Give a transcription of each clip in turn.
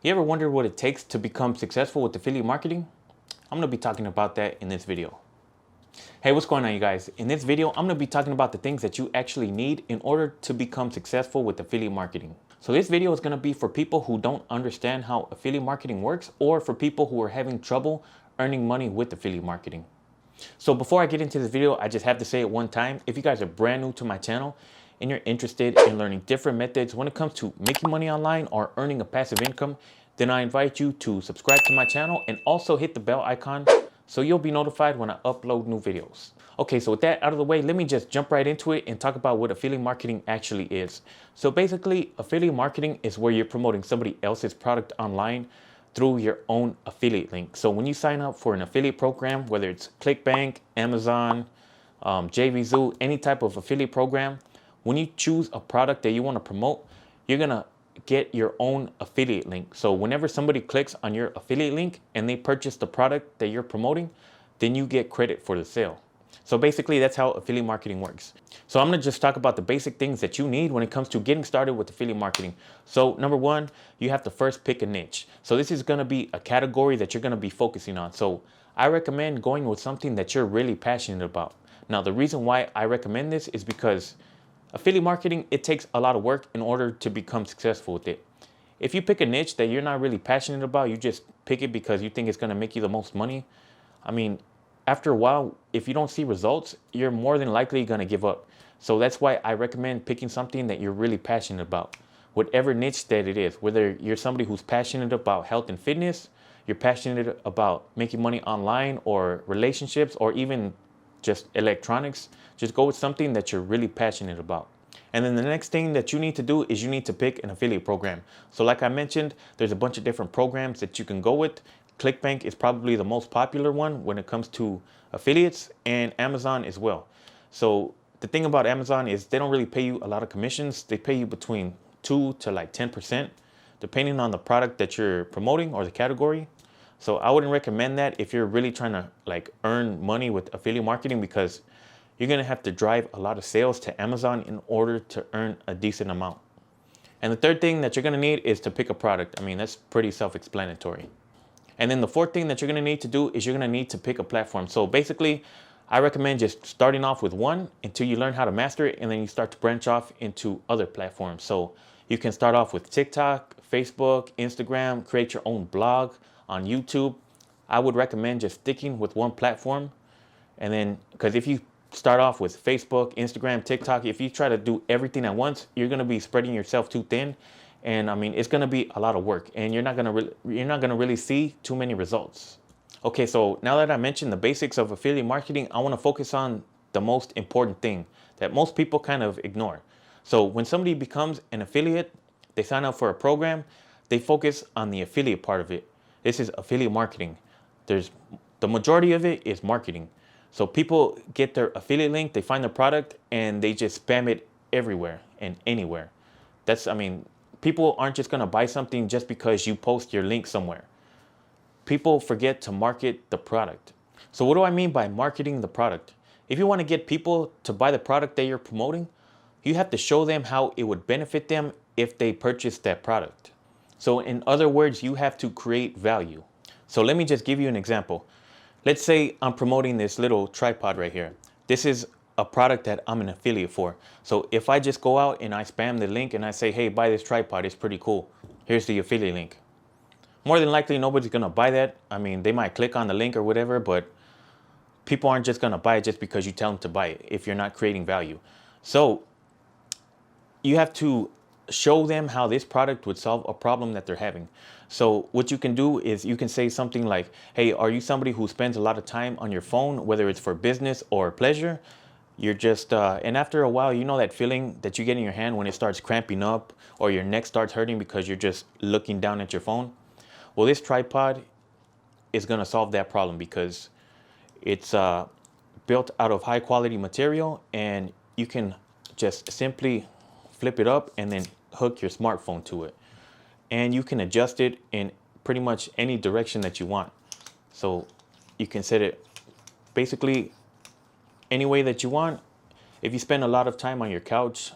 You ever wondered what it takes to become successful with affiliate marketing? I'm going to be talking about that in this video. Hey, what's going on, you guys? In this video, I'm going to be talking about the things that you actually need in order to become successful with affiliate marketing. So this video is going to be for people who don't understand how affiliate marketing works, or for people who are having trouble earning money with affiliate marketing. So before I get into this video, I just have to say it one time. If you guys are brand new to my channel and you're interested in learning different methods when it comes to making money online or earning a passive income, then I invite you to subscribe to my channel and also hit the bell icon so you'll be notified when I upload new videos. Okay, so with that out of the way, let me just jump right into it and talk about what affiliate marketing actually is. So basically, affiliate marketing is where you're promoting somebody else's product online through your own affiliate link. So when you sign up for an affiliate program, whether it's ClickBank, Amazon, JVZoo, any type of affiliate program, when you choose a product that you want to promote, you're gonna get your own affiliate link. So whenever somebody clicks on your affiliate link and they purchase the product that you're promoting, then you get credit for the sale. So basically, that's how affiliate marketing works. So I'm gonna just talk about the basic things that you need when it comes to getting started with affiliate marketing. So number one, you have to first pick a niche. So this is gonna be a category that you're gonna be focusing on. So I recommend going with something that you're really passionate about. Now, the reason why I recommend this is because affiliate marketing, it takes a lot of work in order to become successful with it. If you pick a niche that you're not really passionate about, you just pick it because you think it's gonna make you the most money, I mean, after a while, if you don't see results, you're more than likely gonna give up. So that's why I recommend picking something that you're really passionate about. Whatever niche that it is, whether you're somebody who's passionate about health and fitness, you're passionate about making money online or relationships or even just electronics, just go with something that you're really passionate about. And then the next thing that you need to do is you need to pick an affiliate program. So like I mentioned, there's a bunch of different programs that you can go with. ClickBank is probably the most popular one when it comes to affiliates, and Amazon as well. So the thing about Amazon is they don't really pay you a lot of commissions. They pay you between 2 to like 10%, depending on the product that you're promoting or the category. So I wouldn't recommend that if you're really trying to like earn money with affiliate marketing, because you're gonna have to drive a lot of sales to Amazon in order to earn a decent amount. And the third thing that you're gonna need is to pick a product. I mean, that's pretty self-explanatory. And then the fourth thing that you're gonna need to do is you're gonna need to pick a platform. So basically, I recommend just starting off with one until you learn how to master it, and then you start to branch off into other platforms. So you can start off with TikTok, Facebook, Instagram, create your own blog on YouTube. I would recommend just sticking with one platform. And then, because if you start off with Facebook, Instagram, TikTok, if you try to do everything at once, you're gonna be spreading yourself too thin. And I mean, it's gonna be a lot of work, and you're not gonna really see too many results. Okay, so now that I mentioned the basics of affiliate marketing, I wanna focus on the most important thing that most people kind of ignore. So when somebody becomes an affiliate, they sign up for a program, they focus on the affiliate part of it. This is affiliate marketing. The majority of it is marketing. So people get their affiliate link, they find the product, and they just spam it everywhere and anywhere. I mean, people aren't just gonna buy something just because you post your link somewhere. People forget to market the product. So what do I mean by marketing the product? If you want to get people to buy the product that you're promoting, you have to show them how it would benefit them if they purchase that product. So in other words, you have to create value. So let me just give you an example. Let's say I'm promoting this little tripod right here. This is a product that I'm an affiliate for. So if I just go out and I spam the link and I say, hey, buy this tripod, it's pretty cool, here's the affiliate link, more than likely nobody's gonna buy that. I mean, they might click on the link or whatever, but people aren't just gonna buy it just because you tell them to buy it if you're not creating value. So you have to show them how this product would solve a problem that they're having. So what you can do is you can say something like, hey, are you somebody who spends a lot of time on your phone, whether it's for business or pleasure? You're just, and after a while, you know that feeling that you get in your hand when it starts cramping up or your neck starts hurting because you're just looking down at your phone? Well, this tripod is gonna solve that problem because it's built out of high quality material, and you can just simply flip it up and then hook your smartphone to it. And you can adjust it in pretty much any direction that you want. So you can set it basically any way that you want. If you spend a lot of time on your couch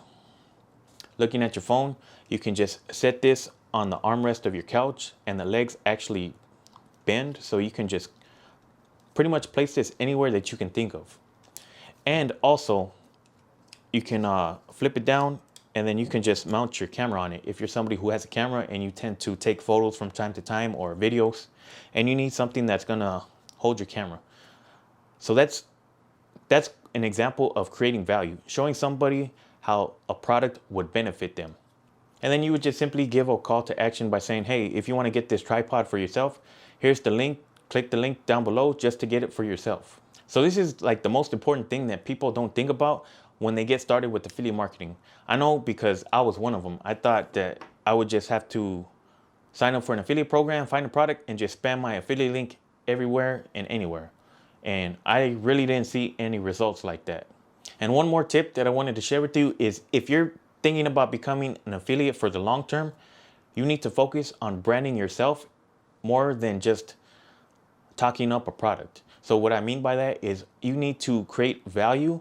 looking at your phone, you can just set this on the armrest of your couch and the legs actually bend, so you can just pretty much place this anywhere that you can think of. And also you can flip it down, and then you can just mount your camera on it. If you're somebody who has a camera and you tend to take photos from time to time or videos, and you need something that's gonna hold your camera. So that's an example of creating value, showing somebody how a product would benefit them. And then you would just simply give a call to action by saying, hey, if you want to get this tripod for yourself, here's the link. Click the link down below just to get it for yourself. So this is like the most important thing that people don't think about when they get started with affiliate marketing. I know, because I was one of them. I thought that I would just have to sign up for an affiliate program, find a product, and just spam my affiliate link everywhere and anywhere. And I really didn't see any results like that. And one more tip that I wanted to share with you is, if you're thinking about becoming an affiliate for the long term, you need to focus on branding yourself more than just talking up a product. So what I mean by that is, you need to create value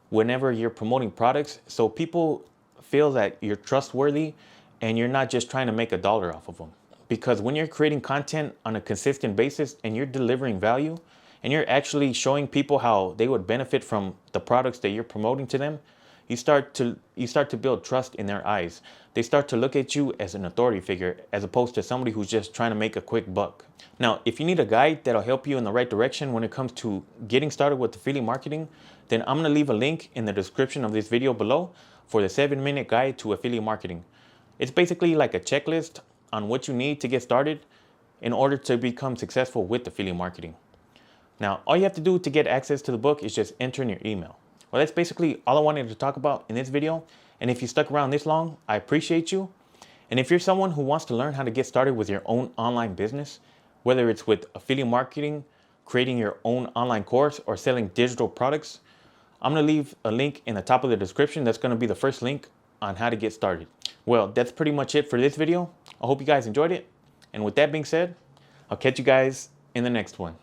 whenever you're promoting products, so people feel that you're trustworthy and you're not just trying to make $1 off of them. Because when you're creating content on a consistent basis and you're delivering value and you're actually showing people how they would benefit from the products that you're promoting to them, you start to build trust in their eyes. They start to look at you as an authority figure, as opposed to somebody who's just trying to make a quick buck. Now, if you need a guide that'll help you in the right direction when it comes to getting started with affiliate marketing, then I'm gonna leave a link in the description of this video below for the 7-minute guide to affiliate marketing. It's basically like a checklist on what you need to get started in order to become successful with affiliate marketing. Now, all you have to do to get access to the book is just enter in your email. Well, that's basically all I wanted to talk about in this video. And if you stuck around this long, I appreciate you. And if you're someone who wants to learn how to get started with your own online business, whether it's with affiliate marketing, creating your own online course, or selling digital products, I'm gonna leave a link in the top of the description. That's gonna be the first link on how to get started. Well, that's pretty much it for this video. I hope you guys enjoyed it. And with that being said, I'll catch you guys in the next one.